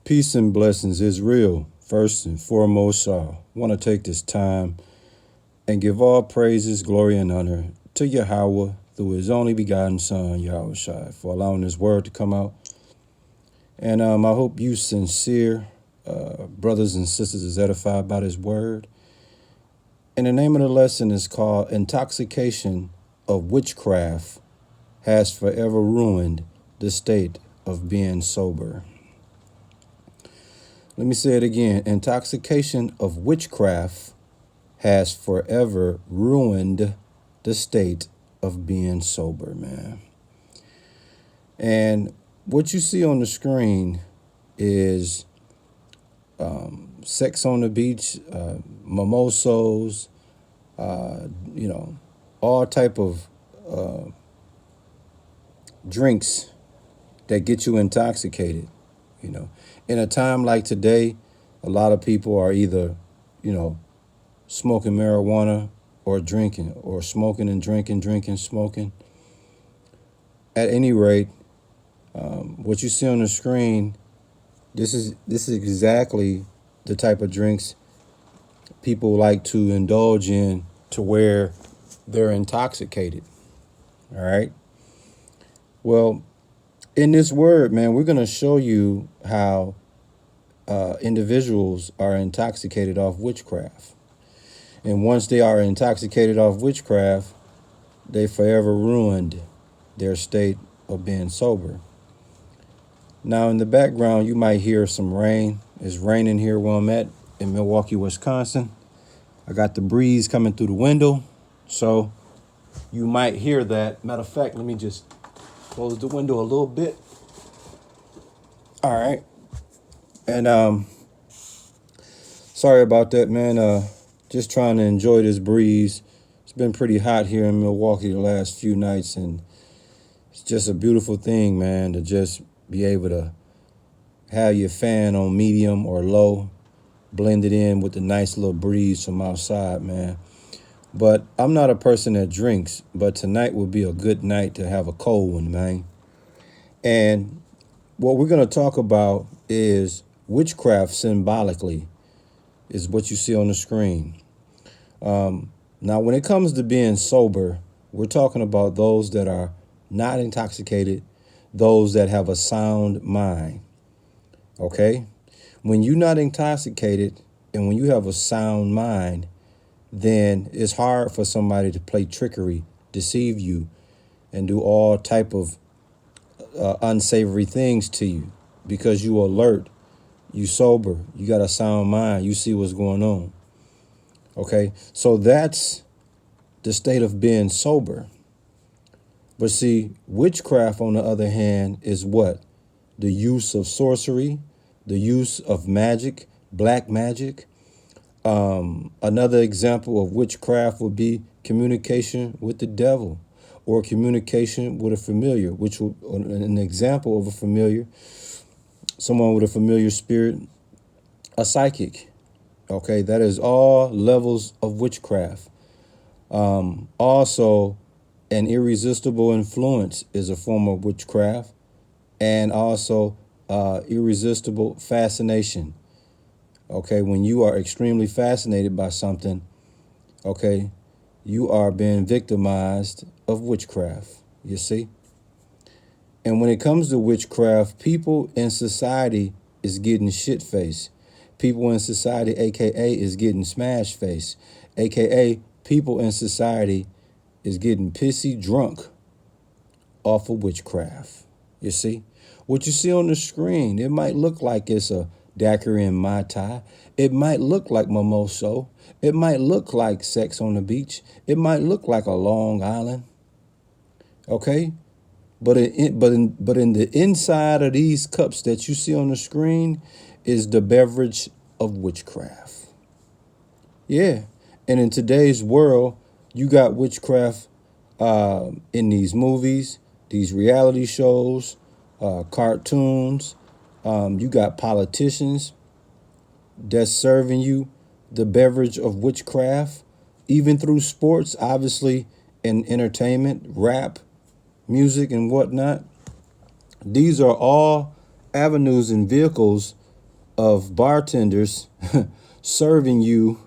Peace and blessings is real. First and foremost, I want to take this time and give all praises, glory, and honor to Yahweh through his only begotten Son, Yahweh Shai, for allowing his word to come out. And I hope you sincere brothers and sisters is edified by this word. And the name of the lesson is called Intoxication of Witchcraft Has Forever Ruined the State of Being Sober. Let me say it again. Intoxication of witchcraft has forever ruined the state of being sober, man. And what you see on the screen is sex on the beach, mimosos, all type of drinks that get you intoxicated. In a time like today, a lot of people are either, smoking marijuana or drinking, or smoking and drinking, smoking. At any rate, what you see on the screen, this is exactly the type of drinks people like to indulge in to where they're intoxicated. All right. Well, in this word, man, we're going to show you how individuals are intoxicated off witchcraft. And once they are intoxicated off witchcraft, they forever ruined their state of being sober. Now, in the background, you might hear some rain. It's raining here where I'm at in Milwaukee, Wisconsin. I got the breeze coming through the window, so you might hear that. Matter of fact, let me just close the window a little bit. All right. And sorry about that, man. Just trying to enjoy this breeze. It's been pretty hot here in Milwaukee the last few nights, and it's just a beautiful thing, man, to just be able to have your fan on medium or low, blend it in with the nice little breeze from outside, man. But I'm not a person that drinks, but tonight would be a good night to have a cold one, man. And what we're going to talk about is witchcraft symbolically, is what you see on the screen. Now, when it comes to being sober, we're talking about those that are not intoxicated, those that have a sound mind. Okay? When you're not intoxicated and when you have a sound mind, then it's hard for somebody to play trickery, deceive you, and do all type of unsavory things to you, because you alert, you sober, you got a sound mind, you see what's going on. Okay, so that's the state of being sober. But see, witchcraft, on the other hand, is what? The use of sorcery, the use of magic, black magic. Another example of witchcraft would be communication with the devil, or communication with a familiar, which would, an example of a familiar, someone with a familiar spirit, a psychic. Okay, that is all levels of witchcraft. Also, an irresistible influence is a form of witchcraft, and also irresistible fascination. Okay, when you are extremely fascinated by something, okay, you are being victimized of witchcraft, you see? And when it comes to witchcraft, people in society is getting shit-faced. People in society, a.k.a. is getting smash-faced. A.k.a. people in society is getting pissy drunk off of witchcraft, you see? What you see on the screen, it might look like it's a daiquiri and Mai Tai. It might look like mimoso. It might look like sex on the beach. It might look like a Long Island. Okay? But in the inside of these cups that you see on the screen is the beverage of witchcraft. Yeah. And in today's world, you got witchcraft in these movies, these reality shows, cartoons. You got politicians that's serving you the beverage of witchcraft, even through sports, obviously, and entertainment, rap, music, and whatnot. These are all avenues and vehicles of bartenders serving you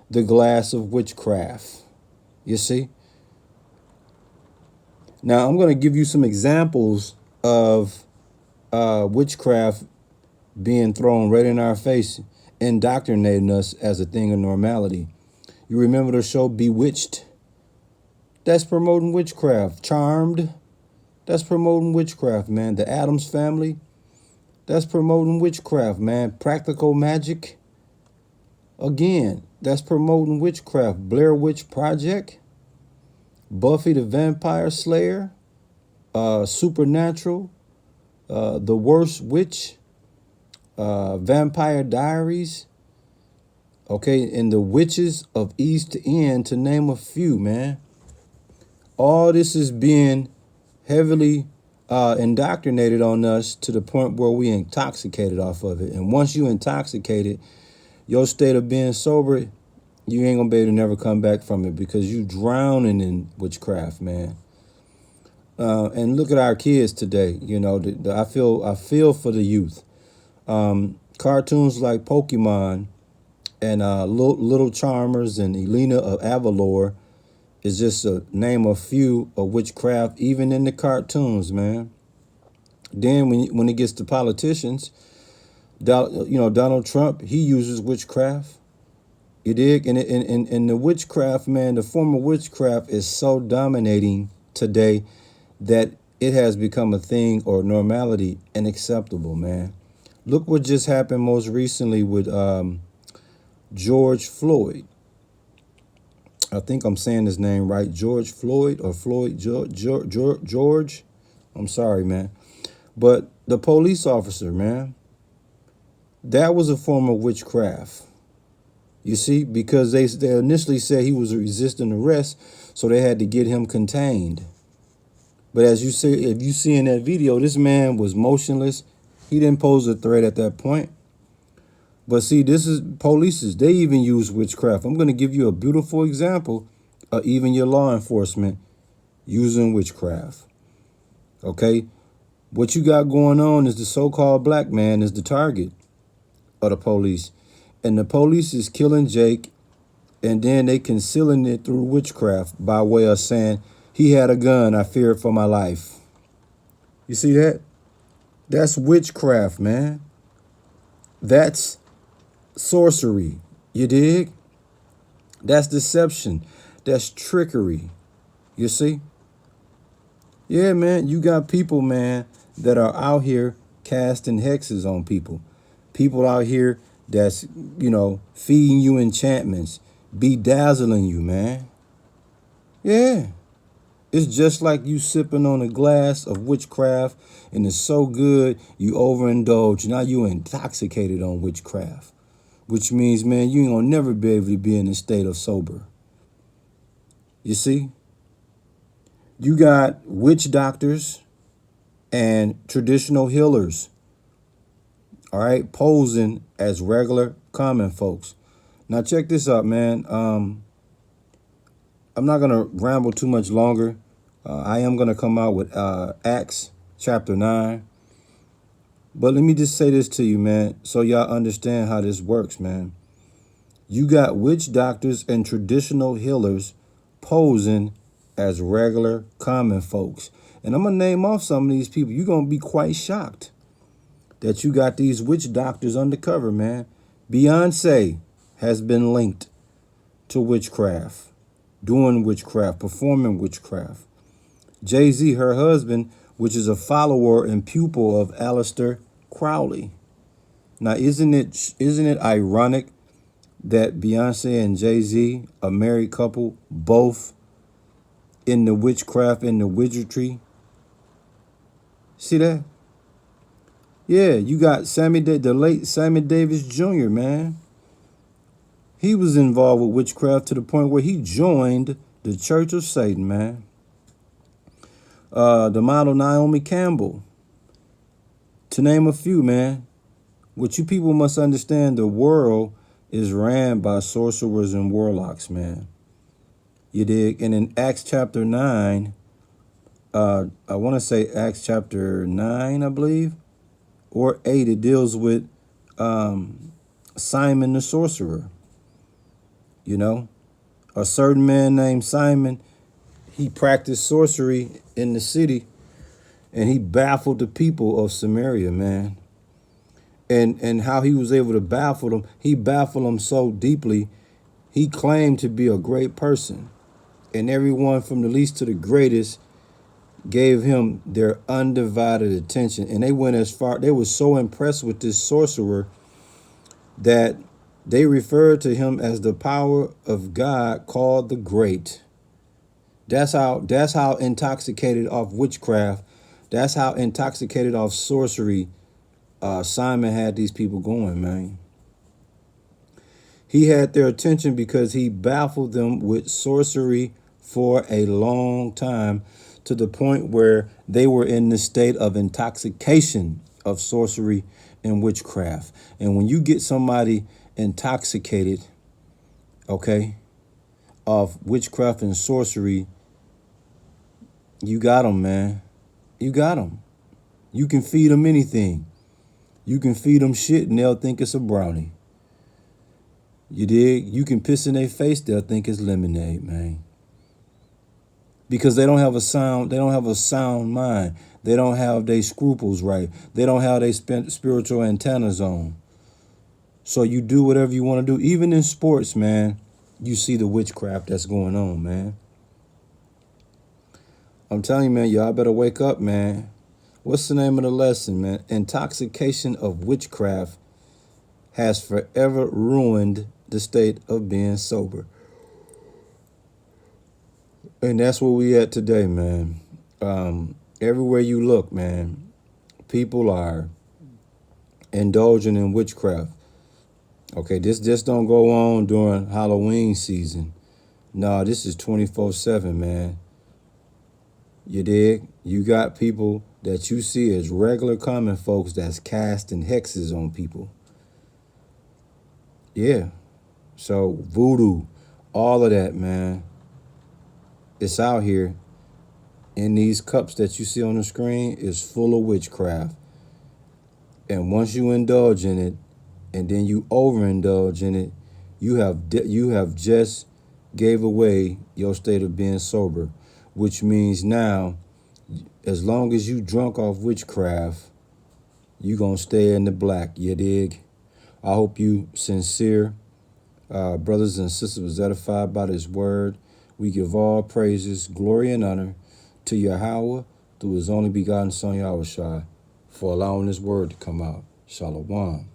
the glass of witchcraft. You see? Now, I'm going to give you some examples of witchcraft being thrown right in our face, indoctrinating us as a thing of normality. You remember the show Bewitched? That's promoting witchcraft. Charmed? That's promoting witchcraft, man. The Addams Family? That's promoting witchcraft, man. Practical Magic? Again, that's promoting witchcraft. Blair Witch Project? Buffy the Vampire Slayer? Supernatural? The Worst Witch? Vampire Diaries? Okay, and the Witches of East End, to name a few, man. All this is being heavily indoctrinated on us to the point where we intoxicated off of it. And once you intoxicated, your state of being sober, you ain't gonna be able to never come back from it because you drowning in witchcraft, man. And look at our kids today. You know, I feel for the youth. Cartoons like Pokemon and Little Charmers and Elena of Avalor is just a name a few of witchcraft, even in the cartoons, man. Then when it gets to politicians, Donald Trump, he uses witchcraft. You dig? And the witchcraft, man, the form of witchcraft is so dominating today that it has become a thing or normality and acceptable, man. Look what just happened most recently with George Floyd. I think I'm saying his name right. George Floyd or Floyd George. I'm sorry, man. But the police officer, man, that was a form of witchcraft. You see, because they initially said he was resisting arrest, so they had to get him contained. But as you see, if you see in that video, this man was motionless. He didn't pose a threat at that point. But see, this is police. They even use witchcraft. I'm going to give you a beautiful example of even your law enforcement using witchcraft. Okay? What you got going on is the so-called black man is the target of the police. And the police is killing Jake, and then they concealing it through witchcraft by way of saying, he had a gun, I feared for my life. You see that? That's witchcraft, man. That's sorcery. You dig? That's deception. That's trickery. You see? Yeah, man, you got people, man, that are out here casting hexes on people. People out here that's, feeding you enchantments, bedazzling you, man. Yeah. It's just like you sipping on a glass of witchcraft and it's so good, you overindulge. Now you intoxicated on witchcraft, which means, man, you ain't gonna never be able to be in a state of sober. You see? You got witch doctors and traditional healers, all right, posing as regular common folks. Now check this out, man. I'm not going to ramble too much longer. I am going to come out with Acts chapter 9. But let me just say this to you, man, so y'all understand how this works, man. You got witch doctors and traditional healers posing as regular common folks. And I'm going to name off some of these people. You're going to be quite shocked that you got these witch doctors undercover, man. Beyonce has been linked to witchcraft, doing witchcraft, performing witchcraft. Jay-Z, her husband, which is a follower and pupil of Aleister Crowley. Now, isn't it ironic that Beyonce and Jay-Z, a married couple, both in the witchcraft and the wizardry? See that? Yeah, you got the late Sammy Davis Jr., man. He was involved with witchcraft to the point where he joined the Church of Satan, man. The model Naomi Campbell, to name a few, man. What you people must understand, the world is ran by sorcerers and warlocks, man. You dig? And in Acts chapter 9, I want to say Acts chapter 9, I believe, or 8, it deals with Simon the sorcerer. You know, a certain man named Simon, he practiced sorcery in the city, and he baffled the people of Samaria, man. And how he was able to baffle them, he baffled them so deeply, he claimed to be a great person. And everyone from the least to the greatest gave him their undivided attention. And they went as far, they were so impressed with this sorcerer that they referred to him as the power of God called the Great. That's how intoxicated off witchcraft, that's how intoxicated off sorcery Simon had these people going, man. He had their attention because he baffled them with sorcery for a long time, to the point where they were in the state of intoxication of sorcery and witchcraft. And when you get somebody intoxicated, okay, of witchcraft and sorcery, you got them, man. You got them. You can feed them anything. You can feed them shit and they'll think it's a brownie. You dig? You can piss in their face, they'll think it's lemonade, man. Because they don't have a sound mind. They don't have their scruples right. They don't have their spiritual antennas on. So you do whatever you want to do. Even in sports, man, you see the witchcraft that's going on, man. I'm telling you, man, y'all better wake up, man. What's the name of the lesson, man? Intoxication of witchcraft has forever ruined the state of being sober. And that's where we at today, man. Everywhere you look, man, people are indulging in witchcraft. Okay, this just don't go on during Halloween season. No, this is 24/7, man. You dig? You got people that you see as regular common folks that's casting hexes on people. Yeah. So voodoo, all of that, man. It's out here. And these cups that you see on the screen is full of witchcraft. And once you indulge in it, and then you overindulge in it, you have just gave away your state of being sober, which means now, as long as you drunk off witchcraft, you gonna stay in the black. You dig? I hope you sincere brothers and sisters was edified by this word. We give all praises, glory, and honor to Yahweh through his only begotten Son, Yahushua, for allowing this word to come out. Shalom.